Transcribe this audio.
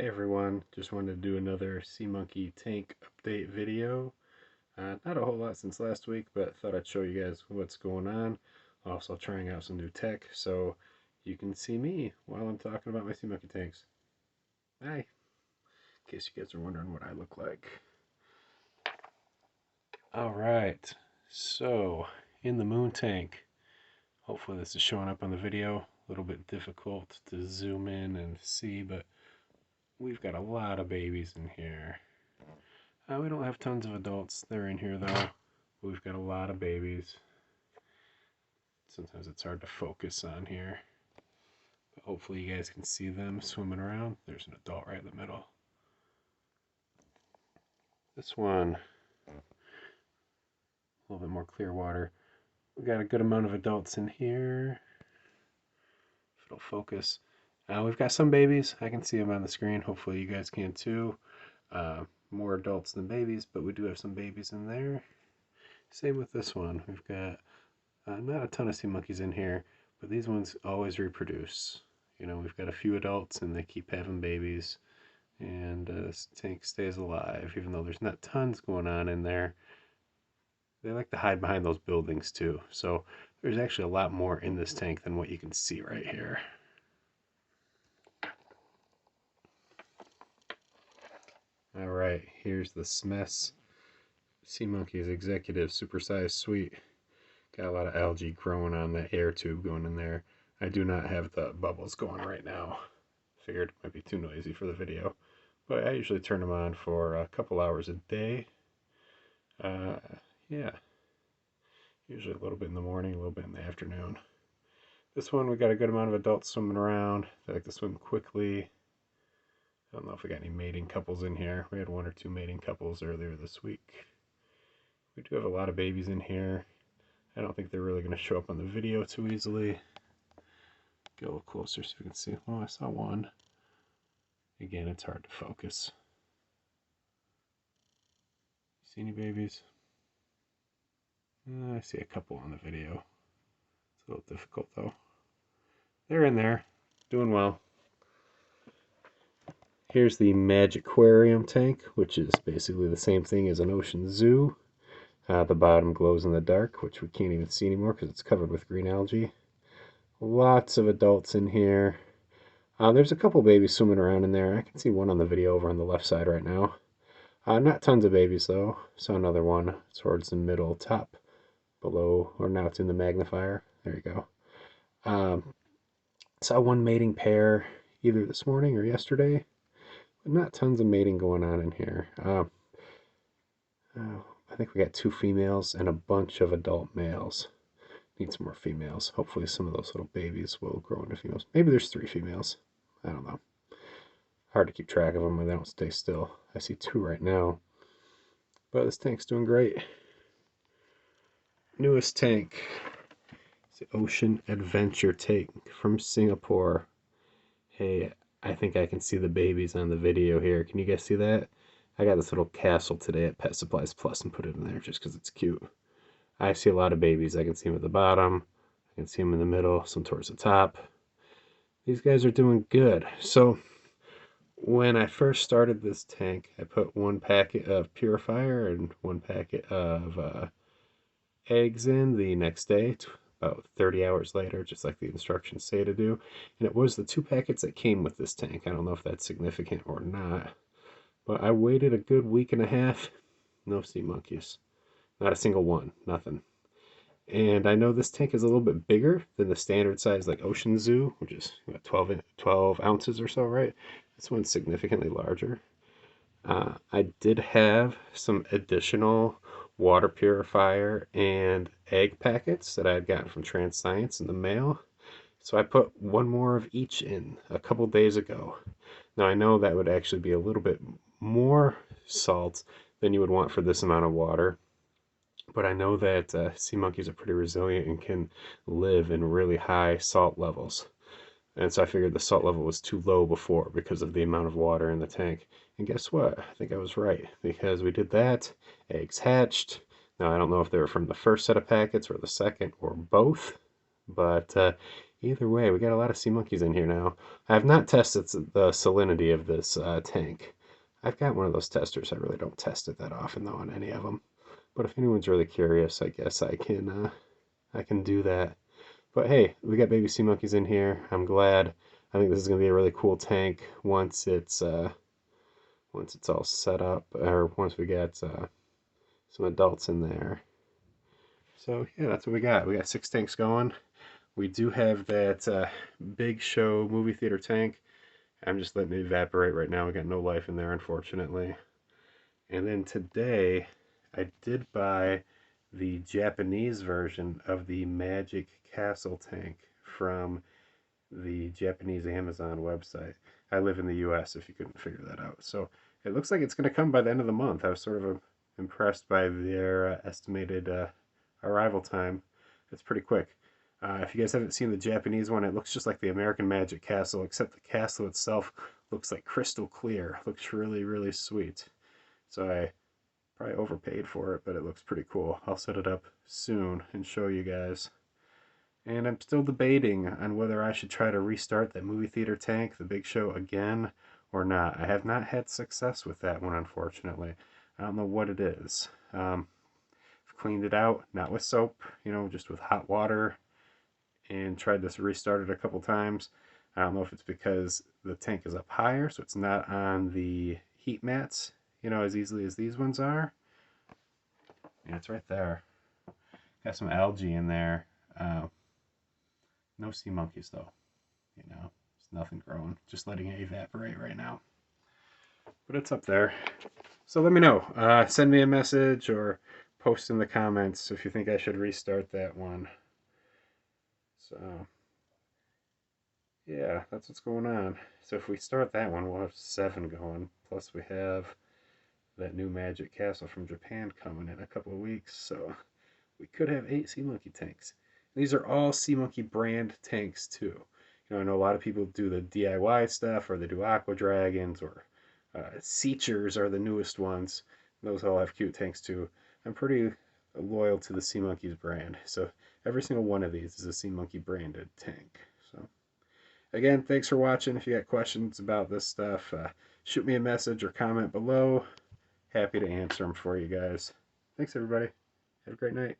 Hey everyone, just wanted to do another Sea Monkey tank update video. Not a whole lot since last week, but thought I'd show you guys what's going on. Also trying out some new tech so you can see me while I'm talking about my Sea Monkey tanks. Hi, in case you guys are wondering what I look like. Alright, so in the moon tank, hopefully this is showing up on the video. A little bit difficult to zoom in and see, but we've got a lot of babies in here. We don't have tons of adults. They're in here though. We've got a lot of babies. Sometimes it's hard to focus on here. But hopefully you guys can see them swimming around. There's an adult right in the middle. This one, a little bit more clear water. We've got a good amount of adults in here. If it'll focus. We've got some babies. I can see them on the screen. Hopefully you guys can too. More adults than babies, but we do have some babies in there. Same with this one. We've got not a ton of sea monkeys in here, but these ones always reproduce. You know, we've got a few adults and they keep having babies, and this tank stays alive, even though there's not tons going on in there. They like to hide behind those buildings too, so there's actually a lot more in this tank than what you can see right here. Alright, here's the Smess Sea Monkeys Executive Supersized Suite. Got a lot of algae growing on the air tube going in there. I do not have the bubbles going right now. Figured it might be too noisy for the video. But I usually turn them on for a couple hours a day. Yeah. Usually a little bit in the morning, a little bit in the afternoon. This one, we got a good amount of adults swimming around. They like to swim quickly. I don't know if we got any mating couples in here. We had one or two mating couples earlier this week. We do have a lot of babies in here. I don't think they're really going to show up on the video too easily. Get a little closer so you can see. Oh, I saw one. Again, it's hard to focus. See any babies? I see a couple on the video. It's a little difficult though. They're in there, doing well. Here's the Magicquarium tank, which is basically the same thing as an ocean zoo. The bottom glows in the dark, which we can't even see anymore because it's covered with green algae. Lots of adults in here. There's a couple babies swimming around in there. I can see one on the video over on the left side right now. Not tons of babies though. Saw another one towards the middle top below, or now it's in the magnifier. There you go. Saw one mating pair either this morning or yesterday, but not tons of mating going on in here. I think we got two females and a bunch of adult males. Need some more females. Hopefully some of those little babies will grow into females. Maybe there's 3 females. I don't know. Hard to keep track of them when they don't stay still. I see 2 right now. But this tank's doing great. Newest tank. It's the Ocean Adventure tank from Singapore. Hey, I think I can see the babies on the video here. Can you guys see that? I got this little castle today at Pet Supplies Plus and put it in there just because it's cute. I see a lot of babies. I can see them at the bottom. I can see them in the middle, some towards the top. These guys are doing good. So when I first started this tank, I put 1 packet of purifier and 1 packet of eggs in the next day, about 30 hours later, just like the instructions say to do. And it was the 2 packets that came with this tank. I don't know if that's significant or not. But I waited a good week and a half. No sea monkeys. Not a single one. Nothing. And I know this tank is a little bit bigger than the standard size like Ocean Zoo, which is 12 ounces or so, right? This one's significantly larger. I did have some additional water purifier and egg packets that I had gotten from TransScience in the mail. So I put 1 more of each in a couple days ago. Now I know that would actually be a little bit more salt than you would want for this amount of water. But I know that sea monkeys are pretty resilient and can live in really high salt levels. And so I figured the salt level was too low before because of the amount of water in the tank. And guess what? I think I was right because we did that. Eggs hatched. Now I don't know if they were from the first set of packets or the second or both. But Either way, we got a lot of sea monkeys in here now. I have not tested the salinity of this tank. I've got one of those testers. I really don't test it that often though on any of them. But if anyone's really curious, I guess I can do that. But hey, we got baby sea monkeys in here. I'm glad. I think this is gonna be a really cool tank once it's all set up, or once we get some adults in there. So yeah, that's what we got. We got 6 tanks going. We do have that Big Show movie theater tank. I'm just letting it evaporate right now. We got no life in there, unfortunately. And then today, I did buy the Japanese version of the Magic Castle tank from the Japanese Amazon website. I live in the US, if you couldn't figure that out. So it looks like it's going to come by the end of the month. I was sort of impressed by their estimated arrival time. It's pretty quick. If you guys haven't seen the Japanese one, it looks just like the American Magic Castle, except the castle itself looks like crystal clear. It looks really, really sweet. So I probably overpaid for it, but it looks pretty cool. I'll set it up soon and show you guys. And I'm still debating on whether I should try to restart that movie theater tank, the Big Show, again or not. I have not had success with that one, unfortunately. I don't know what it is. I've cleaned it out, not with soap, just with hot water, and tried to restart it a couple times. I don't know if it's because the tank is up higher, so it's not on the heat mats, as easily as these ones are. Yeah, it's right there. Got some algae in there. No sea monkeys though. There's nothing growing. Just letting it evaporate right now. But it's up there. So let me know. Send me a message or post in the comments if you think I should restart that one. So yeah, that's what's going on. So if we start that one, we'll have 7 going. Plus we have that new Magic Castle from Japan coming in a couple of weeks. So we could have 8 sea monkey tanks. These are all Sea Monkey brand tanks too. I know a lot of people do the DIY stuff, or they do Aqua Dragons, or Seachers are the newest ones. Those all have cute tanks too. I'm pretty loyal to the Sea Monkeys brand, so every single one of these is a Sea Monkey branded tank. So again, thanks for watching. If you got questions about this stuff, shoot me a message or comment below. Happy to answer them for you guys. Thanks everybody. Have a great night.